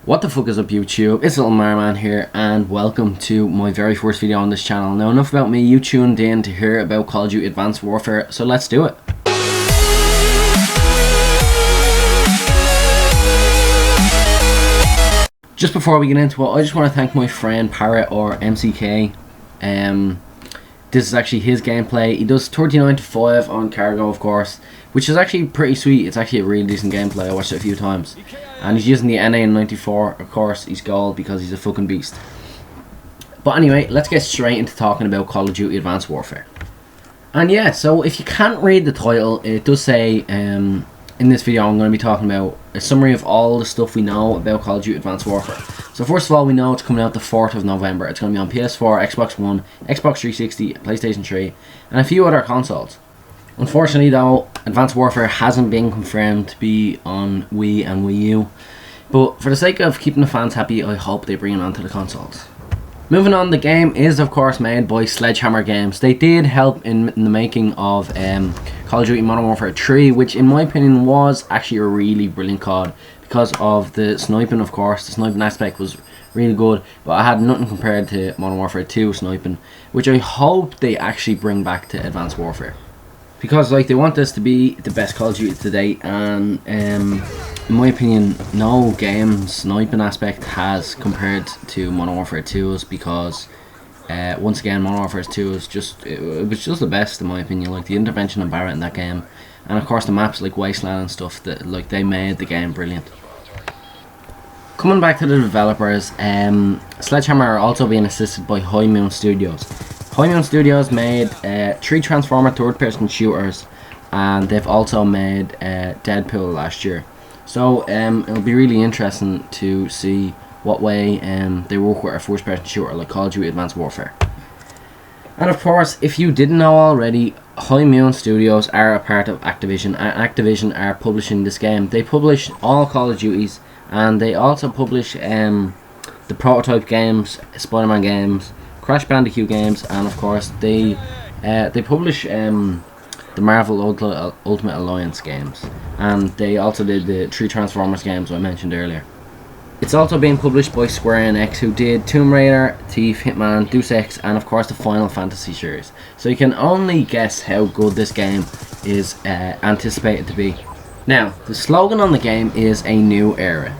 What the fuck is up, YouTube? It's LittleMarMan here, and welcome to my very first video on this channel. Now, enough about me, you tuned in to hear about Call of Duty Advanced Warfare, so let's do it. Just before we get into it, I just want to thank my friend Parrot, or MCK. This is actually his gameplay. He does 39 to 5 on Cargo, of course, which is actually pretty sweet. It's actually a really decent gameplay. I watched it a few times. And he's using the NA94, of course. He's gold because he's a fucking beast. But anyway, let's get straight into talking about Call of Duty Advanced Warfare. And yeah, so if you can't read the title, it does say, in this video I'm going to be talking about a summary of all the stuff we know about Call of Duty Advanced Warfare. So first of all, we know it's coming out the 4th of November. It's going to be on PS4, Xbox One, Xbox 360, PlayStation 3, and a few other consoles. Unfortunately though, Advanced Warfare hasn't been confirmed to be on Wii and Wii U. But for the sake of keeping the fans happy, I hope they bring it onto the consoles. Moving on, the game is of course made by Sledgehammer Games. They did help in the making of Call of Duty Modern Warfare 3, which in my opinion was actually a really brilliant COD. Because of the sniping, of course. The sniping aspect was really good, but I had nothing compared to Modern Warfare 2 sniping, which I hope they actually bring back to Advanced Warfare. Because like they want this to be the best Call of Duty to date, and in my opinion no game sniping aspect has compared to Modern Warfare 2's, because once again Modern Warfare 2 is just it was just the best in my opinion. Like the intervention of Barrett in that game, and of course the maps like Wasteland and stuff, that like they made the game brilliant. Coming back to the developers, Sledgehammer are also being assisted by High Moon Studios. High Moon Studios made 3 Transformer third-person shooters, and they've also made Deadpool last year. So it'll be really interesting to see what way they work with a first-person shooter like Call of Duty Advanced Warfare. And of course, if you didn't know already, High Moon Studios are a part of Activision, and Activision are publishing this game. They publish all Call of Duties, and they also publish the prototype games, Spider-Man games, Crash Bandicoot games, and of course they publish the Marvel Ultimate Alliance games, and they also did the 3 Transformers games I mentioned earlier. It's also being published by Square Enix, who did Tomb Raider, Thief, Hitman, Deus Ex, and of course the Final Fantasy series. So you can only guess how good this game is anticipated to be. Now, the slogan on the game is a new era.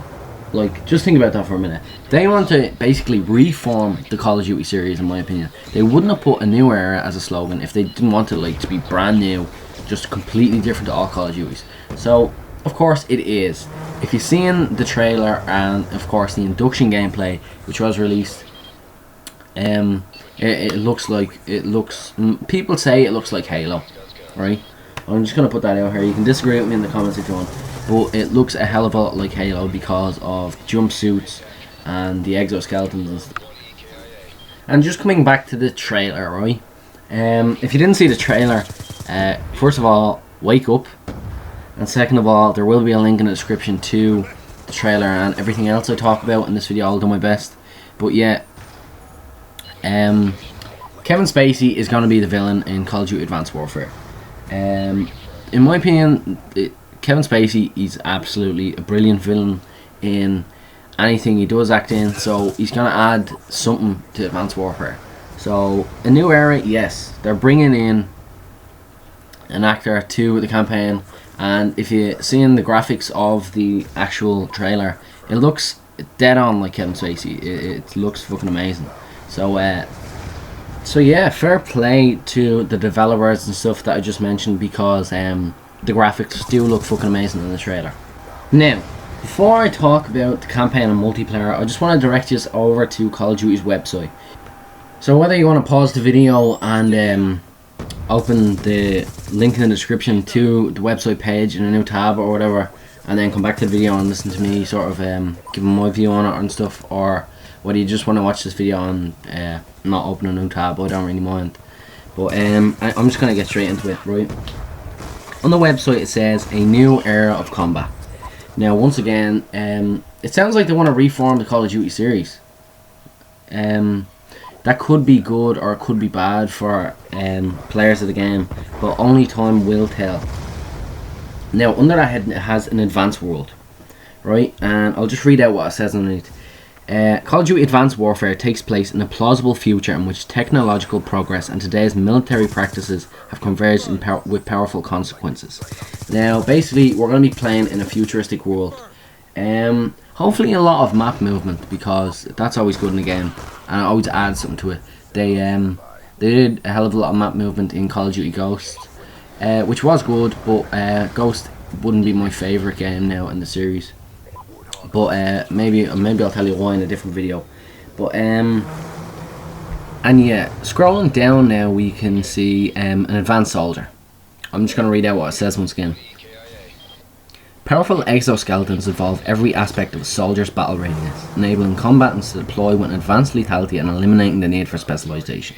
Like, just think about that for a minute. They want to basically reform the Call of Duty series, in my opinion. They wouldn't have put a new era as a slogan if they didn't want it like to be brand new, just completely different to all Call of Duties. So, of course it is. If you've seen the trailer and of course the induction gameplay which was released, it looks like, people say it looks like Halo, right? I'm just going to put that out here. You can disagree with me in the comments if you want, but it looks a hell of a lot like Halo because of jumpsuits and the exoskeletons and stuff. And just coming back to the trailer, right? If you didn't see the trailer, first of all, wake up. And second of all, there will be a link in the description to the trailer and everything else I talk about in this video. I'll do my best. But yeah, Kevin Spacey is going to be the villain in Call of Duty Advanced Warfare. In my opinion, Kevin Spacey is absolutely a brilliant villain in anything he does act in. So he's going to add something to Advanced Warfare. So a new era, yes. They're bringing in an actor to the campaign. And if you're seeing the graphics of the actual trailer, it looks dead on like Kevin Spacey. It looks fucking amazing. So yeah, fair play to the developers and stuff that I just mentioned, because the graphics do look fucking amazing in the trailer. Now, before I talk about the campaign and multiplayer, I just want to direct you over to Call of Duty's website. So whether you want to pause the video and open the link in the description to the website page in a new tab or whatever, and then come back to the video and listen to me sort of give my view on it and stuff, or whether you just want to watch this video and not open a new tab, I don't really mind. But I'm just going to get straight into it, right? On the website it says a new era of combat. Now once again, it sounds like they want to reform the Call of Duty series. That could be good or it could be bad for players of the game, but only time will tell. Now under that head it has an advanced world, right? And I'll just read out what it says underneath. Call of Duty Advanced Warfare takes place in a plausible future in which technological progress and today's military practices have converged with powerful consequences. Now, basically, we're going to be playing in a futuristic world. Hopefully a lot of map movement, because that's always good in the game, and it always adds something to it. They did a hell of a lot of map movement in Call of Duty Ghost, which was good, but Ghost wouldn't be my favourite game now in the series. But maybe I'll tell you why in a different video. But and yeah, scrolling down now we can see an advanced soldier. I'm just going to read out what it says once again. Powerful exoskeletons evolve every aspect of a soldier's battle readiness, enabling combatants to deploy with advanced lethality and eliminating the need for specialization.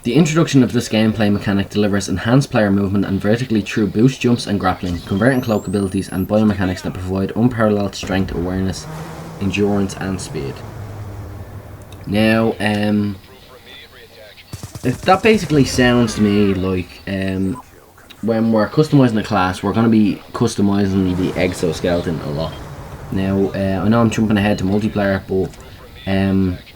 The introduction of this gameplay mechanic delivers enhanced player movement and vertically true boost jumps and grappling, converting cloak abilities and biomechanics that provide unparalleled strength, awareness, endurance and speed. Now, that basically sounds to me like when we're customizing a class, we're going to be customizing the exoskeleton a lot. Now, I know I'm jumping ahead to multiplayer, but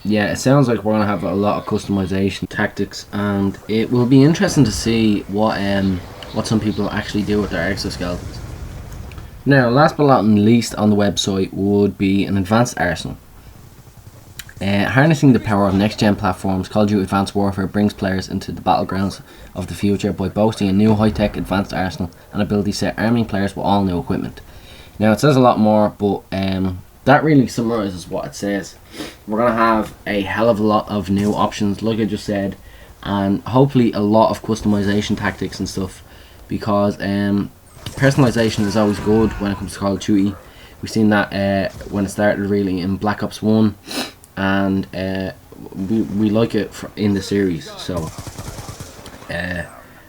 yeah, it sounds like we're going to have a lot of customization tactics, and it will be interesting to see what some people actually do with their exoskeletons. Now, last but not least on the website would be an advanced arsenal. Harnessing the power of next-gen platforms, Call of Duty Advanced Warfare brings players into the battlegrounds of the future by boasting a new high-tech advanced arsenal and ability set, arming players with all new equipment. Now, it says a lot more, but that really summarises what it says. We're going to have a hell of a lot of new options, like I just said, and hopefully a lot of customization tactics and stuff, because personalization is always good when it comes to Call of Duty. We've seen that when it started really in Black Ops 1, and we like it in the series. So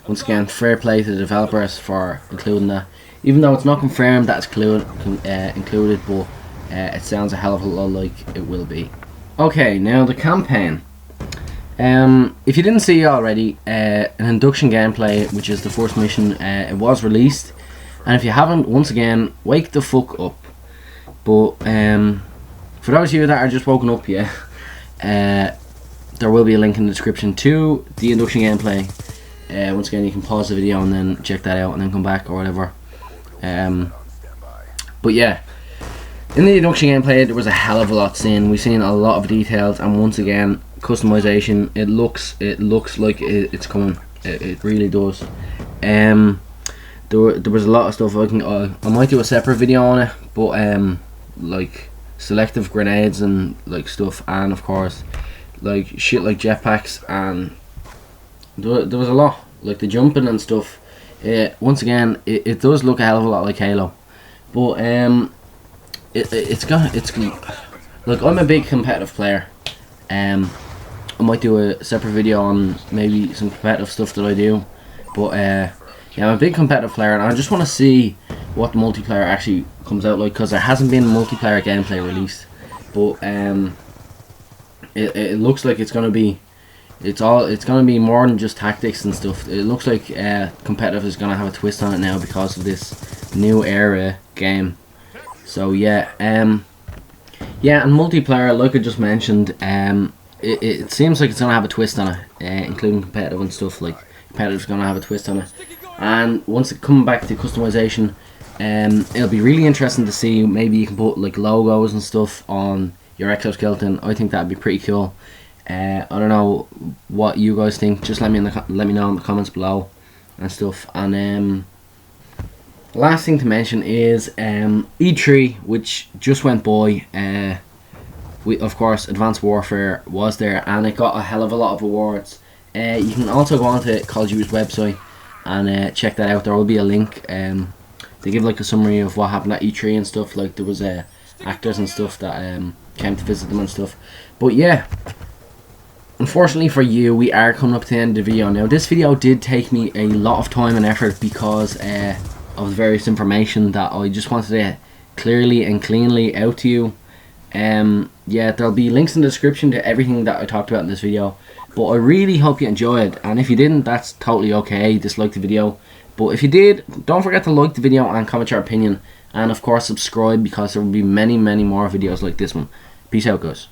once again, fair play to the developers for including that, even though it's not confirmed that it's included, but it sounds a hell of a lot like it will be. Okay, now the campaign. If you didn't see already, an induction gameplay, which is the first mission, it was released, and if you haven't, once again, wake the fuck up. But for those of you that are just woken up, yeah, there will be a link in the description to the induction gameplay. Once again, you can pause the video and then check that out and then come back or whatever. But yeah, in the induction gameplay there was a hell of a lot seen. We've seen a lot of details, and once again, customization. It looks like it's coming. It really does. There was a lot of stuff. I might do a separate video on it, but like selective grenades and like stuff, and of course like shit like jetpacks, and there was a lot, like the jumping and stuff. Once again, it does look a hell of a lot like Halo, but it's like, I'm a big competitive player. I might do a separate video on maybe some competitive stuff that I do, but yeah, I'm a big competitive player, and I just want to see what the multiplayer actually comes out like, because there hasn't been multiplayer gameplay released. But it looks like it's gonna be more than just tactics and stuff. It looks like competitive is gonna have a twist on it now because of this new era game. So yeah, yeah, and multiplayer, like I just mentioned, it seems like it's gonna have a twist on it, including competitive and stuff. Like competitive's gonna have a twist on it, and once it comes back to customization, it'll be really interesting to see. Maybe you can put like logos and stuff on your exoskeleton. I think that'd be pretty cool. I don't know what you guys think. Just let me know in the comments below and stuff. And last thing to mention is E3, which just went by. Of course, Advanced Warfare was there, and it got a hell of a lot of awards. You can also go onto Call of Duty's website and check that out. There will be a link. They give like a summary of what happened at E3 and stuff. Like there was actors and stuff that came to visit them and stuff. But yeah, unfortunately for you, we are coming up to the end of the video. Now this video did take me a lot of time and effort because of the various information that I just wanted to clearly and cleanly out to you. Yeah, there'll be links in the description to everything that I talked about in this video, but I really hope you enjoyed, and if you didn't, that's totally okay. Dislike the video, but if you did, don't forget to like the video and comment your opinion, and of course subscribe, because there will be many more videos like this one. Peace out, guys.